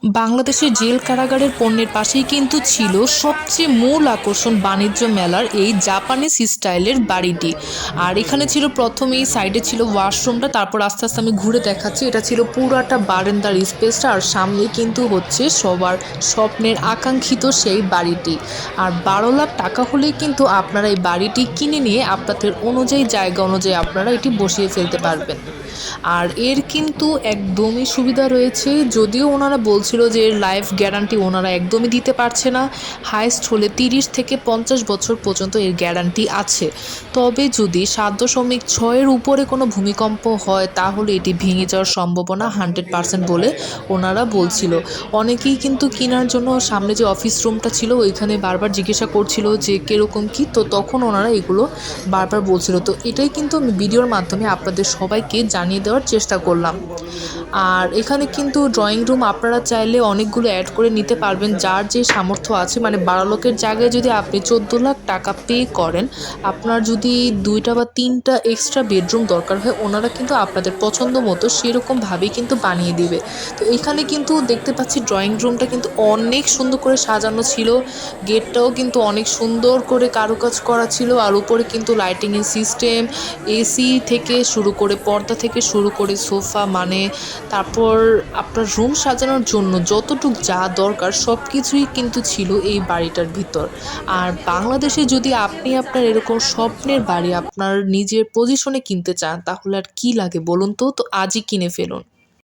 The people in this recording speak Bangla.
বাংলাদেশের জেল কারাগারের পণ্যের পাশেই কিন্তু ছিল সবচেয়ে মূল আকর্ষণ বাণিজ্য মেলার এই জাপানিজ স্টাইলের বাড়িটি। আর এখানে ছিল প্রথমেই সাইডে ছিল ওয়াশরুমটা, তারপর আস্তে আস্তে আমি ঘুরে দেখাচ্ছি। এটা ছিল পুরাটা বারান্দার স্পেসটা, আর সামনে কিন্তু হচ্ছে সবার স্বপ্নের আকাঙ্ক্ষিত সেই বাড়িটি। আর 12 লাখ টাকা হলেই কিন্তু আপনারা এই বাড়িটি কিনে নিয়ে আপনাদের অনুযায়ী জায়গা অনুযায়ী আপনারা এটি বসিয়ে ফেলতে পারবেন। আর এর কিন্তু একদমই সুবিধা রয়েছে, যদিও ওনারা বলছিল যে এর লাইফ গ্যারান্টি ওনারা একদমই দিতে পারছে না। হাইস্ট হলে 30 থেকে 50 বছর পর্যন্ত এর গ্যারান্টি আছে। তবে যদি 7.6-এর উপরে কোনো ভূমিকম্প হয় তাহলে এটি ভেঙে যাওয়ার সম্ভাবনা 100% বলে ওনারা বলছিল। অনেকেই কিন্তু কেনার জন্য সামনে যে অফিস রুমটা ছিল ওইখানে বারবার জিজ্ঞাসা করছিল যে কীরকম কী, তো তখন ওনারা এগুলো বারবার বলছিল। তো এটাই কিন্তু আমি ভিডিওর মাধ্যমে আপনাদের সবাইকে জানিয়ে দেওয়ার চেষ্টা করলাম। আর এখানে কিন্তু ড্রয়িং রুম আপনারা চাইলে অনেকগুলো অ্যাড করে নিতে পারবেন, যার যে সামর্থ্য আছে। মানে 12 লাখের জায়গায় যদি আপনি 14 লাখ টাকা পে করেন, আপনার যদি 2টা বা 3টা এক্সট্রা বেডরুম দরকার হয় ওনারা কিন্তু আপনাদের পছন্দ মতো সেরকমভাবেই কিন্তু বানিয়ে দিবে। তো এখানে কিন্তু দেখতে পাচ্ছি ড্রয়িং রুমটা কিন্তু অনেক সুন্দর করে সাজানো ছিল। গেটটাও কিন্তু অনেক সুন্দর করে কারুকাজ করা ছিল। আর উপরে কিন্তু লাইটিংয়ের সিস্টেম, এসি থেকে শুরু করে পর্দা থেকে শুরু করে সোফা, মানে তারপর আপনার রুম সাজানোর জন্য যতটুক যা দরকার সব কিছুই কিন্তু ছিল এই বাড়িটার ভিতর। আর বাংলাদেশে যদি আপনি আপনার এরকম স্বপ্নের বাড়ি আপনার নিজের পজিশনে কিনতে চান তাহলে আর কি লাগে বলুন তো? তো আজই কিনে ফেলুন।